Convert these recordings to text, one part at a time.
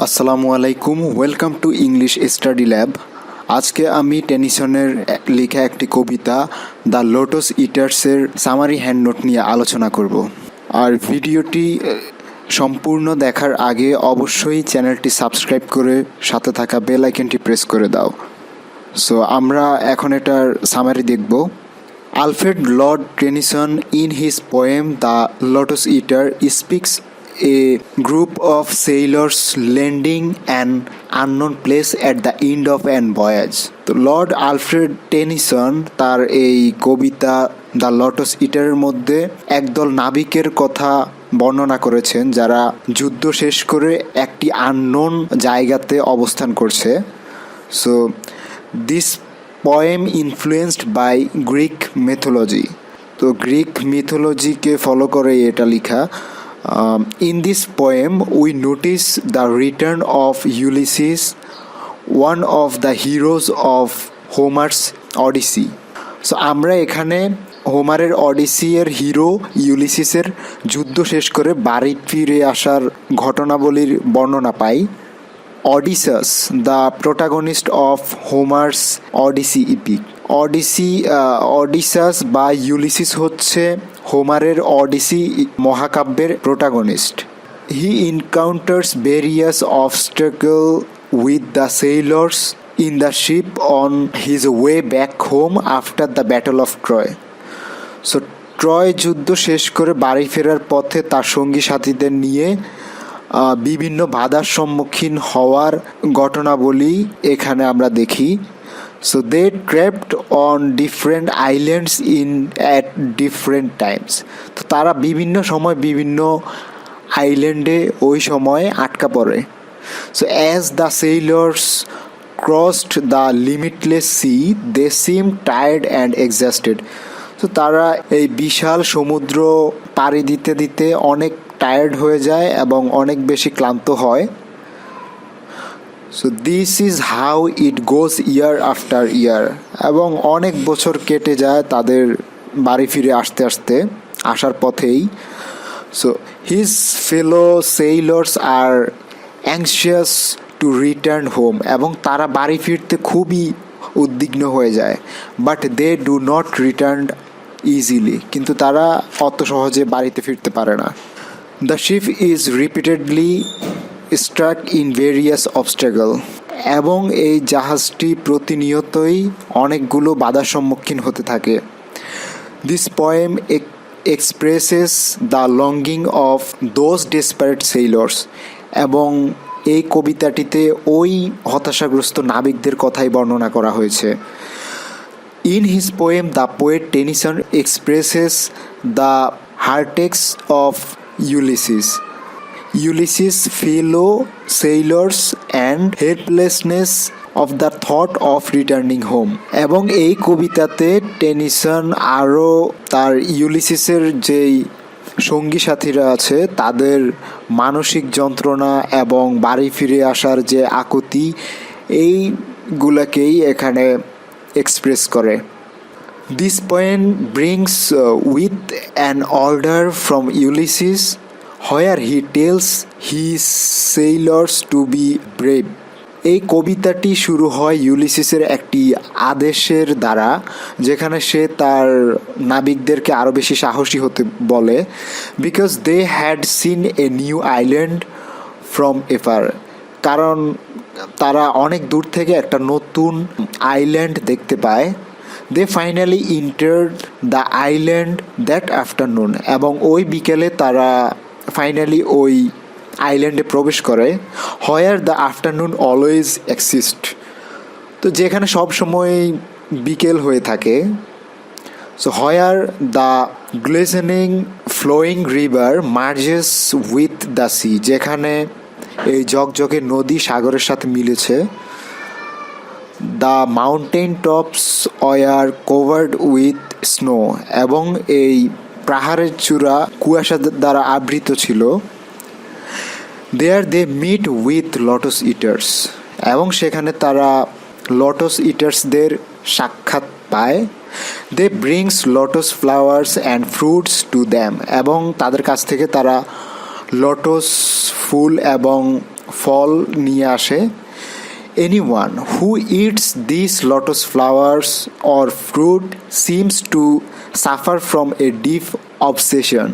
আসসালামু আলাইকুম, welcome to English study lab. আজকে আমি টেনিসনের লেখা একটি কবিতা দ্য লোটস ইটার্সের সামারি হ্যান্ডনোট নিয়ে আলোচনা করব। আর ভিডিওটি সম্পূর্ণ দেখার আগে অবশ্যই চ্যানেলটি সাবস্ক্রাইব করে সাথে থাকা বেল আইকনটি প্রেস করে দাও। সো আমরা এখন এটার সামারি দেখব। Alfred Lord Tennyson in his poem The Lotos-Eater speaks a group of sailors landing an unknown place at the end of an voyage. তো লর্ড আলফ্রেড টেনিসন তার এই কবিতা দ্য লটস ইটারের মধ্যে একদল নাবিকের কথা বর্ণনা করেছেন যারা যুদ্ধ শেষ করে একটি আননোন জায়গাতে অবস্থান করছে। So this poem influenced by Greek mythology. তো গ্রিক মিথোলজিকে ফলো করে এটা লেখা। In this poem we notice the return of Ulysses, one of the heroes of Homer's Odyssey. So আমরা এখানে হোমারের অডিসিয়ের হিরো ইউলিসিসের যুদ্ধ শেষ করে বাড়ি ফিরে আসার ঘটনাবলীর বর্ণনা পাই। Odysseus, the protagonist of Homer's Odyssey epic. Odysseus বা ইউলিসিস হচ্ছে হোমারের অডিসি মহাকাব্যের protagonist. He encounters various obstacles with the sailors in the ship on his way back home after the Battle of Troy. So Troy যুদ্ধ শেষ করে বাড়ি ফেরার পথে তার সঙ্গী সাথীদের নিয়ে বিভিন্ন বাধার সম্মুখীন হওয়ার ঘটনাবলী এখানে আমরা দেখি। So they trapped on different islands at different times. তো তারা বিভিন্ন সময় বিভিন্ন আইল্যান্ডে ওই সময় আটকা পড়ে। So as the sailors crossed the limitless sea they seem tired and exhausted. তো তারা এই বিশাল সমুদ্র পাড়ি দিতে দিতে অনেক টায়ার্ড হয়ে যায় এবং অনেক বেশি ক্লান্ত হয়। So this is how it goes year after year. এবং অনেক বছর কেটে যায় তাদের বাড়ি ফিরে আসার পথেই। So his fellow sailors are anxious to return home. এবং তারা বাড়ি ফিরতে খুবই উদ্বিগ্ন হয়ে যায়। But they do not return easily. কিন্তু তারা অত সহজে বাড়িতে ফিরতে পারে না। The ship is repeatedly struck in various obstacles. এবং এই জাহাজটি প্রতিনিয়তই অনেকগুলো বাধার সম্মুখীন হতে থাকে। This poem expresses the longing of those desperate sailors. এবং এই কবিতাটিতে ওই হতাশাগ্রস্ত নাবিকদের কথাই বর্ণনা করা হয়েছে। In his poem, the poet Tennyson expresses the heartaches of Ulysses' fellow sailors and helplessness of the thought of returning home. এবং এই কবিতাতে টেনিসন আরও তার ইউলিসিসের যেই সঙ্গী সাথীরা আছে তাদের মানসিক যন্ত্রণা এবং বাড়ি ফিরে আসার যে আকুতি এইগুলাকেই এখানে এক্সপ্রেস করে। This poem brings with an order from Ulysses where he tells his sailors to be brave. এই কবিতাটি শুরু হয় ইউলিসিসের একটি আদেশের দ্বারা, যেখানে সে তার নাবিকদেরকে আরও বেশি সাহসী হতে বলে। Because they had seen a new island from afar. কারণ তারা অনেক দূর থেকে একটা নতুন আইল্যান্ড দেখতে পায়। They finally entered the island that afternoon. এবং ওই বিকেলে তারা ফাইনালি ওই আইল্যান্ডে প্রবেশ করে। Where the afternoon always exist. তো যেখানে সব সময় বিকেল হয়ে থাকে। So where the glistening flowing river merges with the sea. যেখানে এই ঝকঝকে নদী সাগরের সাথে মিলেছে। The mountain tops were covered with snow. এবং এই পাহাড়ের চূড়া কুয়াশা দ্বারা আবৃত ছিল। There they meet with lotus Eaters. এবং সেখানে তারা লোটস ইটার্সদের সাক্ষাৎ পায়। They brings lotus flowers and fruits to them. এবং তাদের কাছ থেকে তারা লোটস ফুল এবং ফল নিয়ে আসে। Anyone who it's this lotus flowers or fruit seems to suffer from a deep obsession.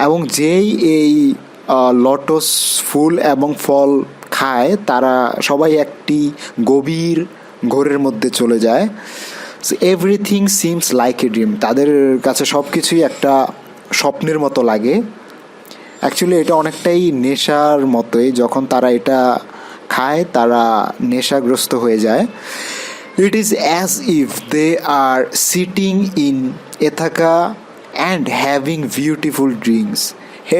এবং যেই এই লটস ফুল এবং ফল খায় তারা সবাই একটি গভীর ঘোরের মধ্যে চলে যায়। Everything seems like a dream, তাদের কাছে সব কিছুই একটা স্বপ্নের মতো লাগে। অ্যাকচুয়ালি এটা অনেকটাই নেশার মতোই, যখন তারা এটা খায় তারা নেশাগ্রস্ত হয়ে যায়। It is as if they are sitting in Ithaca and having beautiful drinks.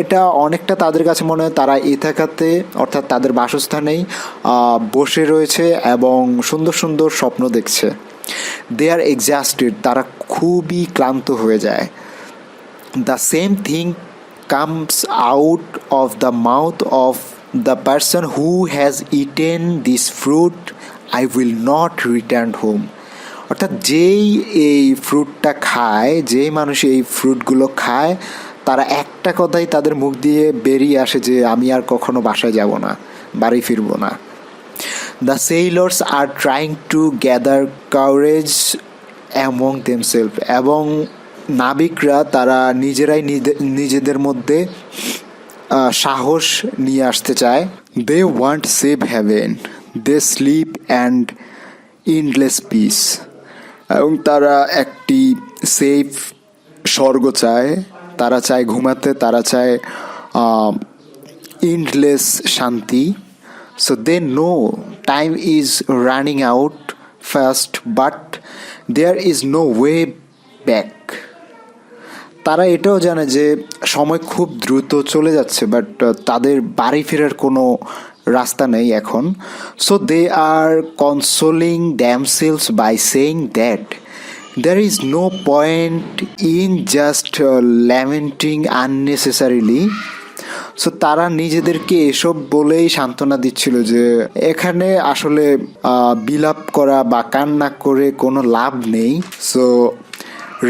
এটা অনেকটা তাদের কাছে মনে হয় তারা এথাকাতে অর্থাৎ তাদের বাসস্থানেই বসে রয়েছে এবং সুন্দর সুন্দর স্বপ্ন দেখছে। দে আর এক্সস্টেড, তারা খুবই ক্লান্ত হয়ে যায়। The same thing comes out of the mouth of the person who has eaten this fruit, I will not return home. অর্থাৎ যেই এই ফ্রুটটা খায়, যেই মানুষ এই ফ্রুটগুলো খায়, তারা একটা কথাই তাদের মুখ দিয়ে বেরিয়ে আসে যে আমি আর কখনো বাসায় যাব না, বাড়ি ফিরব না। The sailors are trying to gather courage among themselves, এবং নাবিকরা তারা নিজেরাই নিজেদের মধ্যে সাহস নিয়ে আসতে চায়। They want safe haven, they sleep and endless peace. এবং তারা একটি সেফ স্বর্গ চায়, তারা চায় ঘুমাতে, তারা চায় ইন্ডলেস শান্তি। So they know time is running out fast, but there is no way back. তারা এটাও জানে যে সময় খুব দ্রুত চলে যাচ্ছে, বাট তাদের বাড়ি ফেরার কোনো রাস্তা নেই এখন। So they are consoling themselves by saying that there is no point in just lamenting unnecessarily. So তারা নিজেদেরকে এসব বলেই সান্ত্বনা দিচ্ছিল যে এখানে আসলে বিলাপ করা বা কান্না করে কোনো লাভ নেই। So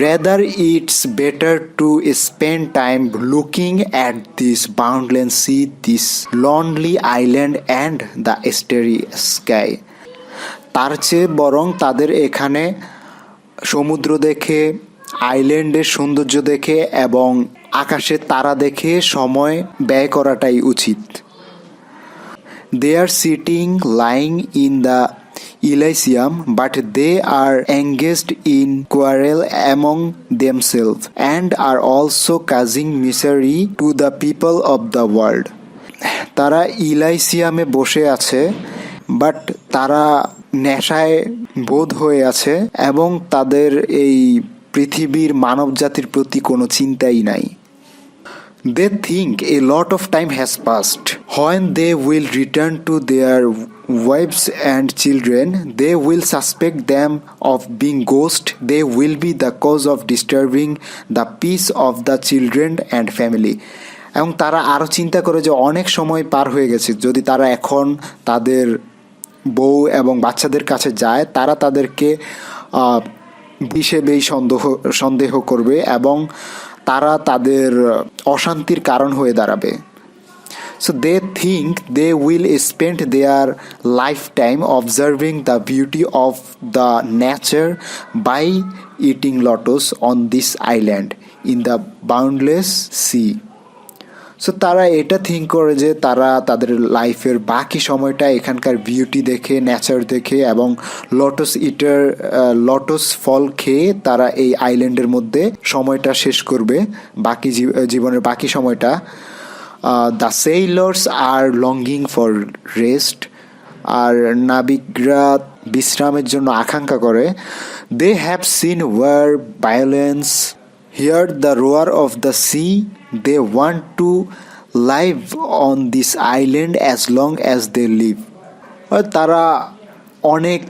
rather it's better to spend time looking at this boundless sea, this lonely island and the starry sky. তার চেয়ে বরং তাদের এখানে সমুদ্র দেখে, আইল্যান্ডের সৌন্দর্য দেখে এবং আকাশে তারা দেখে সময় ব্যয় করাটাই উচিত। They are sitting lying in the Elysium, but they are engaged in quarrel among themselves and are also causing misery to the people of the world. তারা ইলাইসিয়ামে বসে আছে, বাট তারা নেশায় বোধ হয়ে আছে এবং তাদের এই পৃথিবীর মানব জাতির প্রতি কোনো চিন্তাই নাই। They think a lot of time has passed. When they will return to their wives and children, they will suspect them of being ghosts. They will be the cause of disturbing the peace of the children and family. এবং তারা আরও চিন্তা করে যে অনেক সময় পার হয়ে গেছে, যদি তারা এখন তাদের বউ এবং বাচ্চাদের কাছে যায় তারা তাদেরকে হিসেবেই সন্দেহ করবে এবং তারা তাদের অশান্তির কারণ হয়ে দাঁড়াবে। So they think they will spend their life time observing the beauty of the nature by eating lots on this island in the boundless sea. So তারা এটা থিঙ্ক করে যে তারা তাদের লাইফের বাকি সময়টা এখানকার বিউটি দেখে, নেচার দেখে এবং লটস ফল খেয়ে তারা এই আইল্যান্ডের মধ্যে সময়টা শেষ করবে, বাকি জীবনের বাকি সময়টা। The sailors are longing for rest, আর নাবিকরা বিশ্রামের জন্য আকাঙ্ক্ষা করে। They have seen war violence, hear the roar of the sea, they want to live on this island as long as they live. তারা অনেক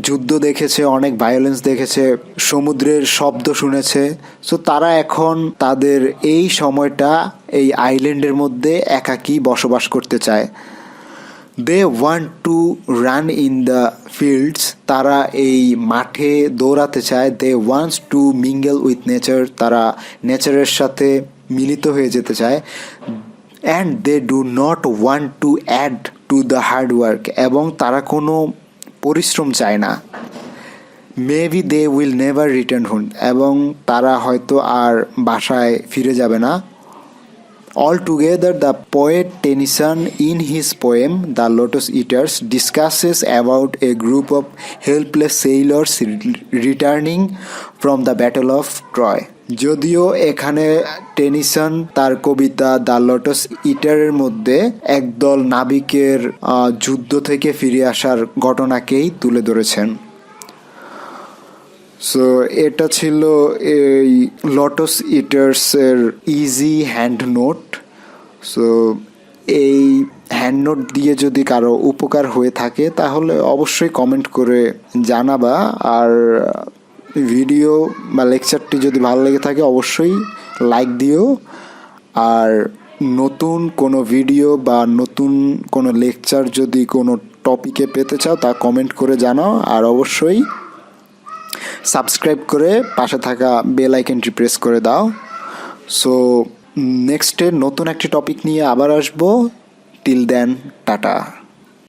যুদ্ধ দেখেছে, অনেক ভায়োলেন্স দেখেছে, সমুদ্রের শব্দ শুনেছে। সো তারা এখন তাদের এই সময়টা এই আইল্যান্ডের মধ্যে একাকী বসবাস করতে চায়। They want to run in the fields, তারা এই মাঠে দৌড়াতে চায়। They wants to mingle with nature, তারা নেচারের সাথে মিলিত হয়ে যেতে চায়। And they do not want to add to the hard work, এবং তারা কোনো পরিশ্রম চায় না। Maybe they will never return home, এবং তারা হয়তো আর বাসায় ফিরে যাবে না। Altogether, the poet Tennyson, in his poem The Lotos-eaters, discusses about a group of helpless sailors returning from the Battle of Troy. যদিও এখানে টেনিসন তার কবিতা দ্য লোটাস ইটারের মধ্যে একদল নাবিকের যুদ্ধ থেকে ফিরে আসার ঘটনাকেই তুলে ধরেছেন। সো এটা ছিল এই লোটাস ইটার্সের ইজি হ্যান্ড নোট। সো এই হ্যান্ড নোট দিয়ে যদি কারো উপকার হয়ে থাকে তাহলে অবশ্যই কমেন্ট করে জানাবা। আর ভিডিও বা লেকচারটি যদি ভালো লেগে থাকে অবশ্যই লাইক দিও। আর নতুন কোনো ভিডিও বা নতুন কোনো লেকচার যদি কোনো টপিকে পেতে চাও তা কমেন্ট করে জানাও। আর অবশ্যই সাবস্ক্রাইব করে পাশে থাকা বেল আইকনটি প্রেস করে দাও। সো নেক্সটে নতুন একটি টপিক নিয়ে আবার আসবো। Till then, tata.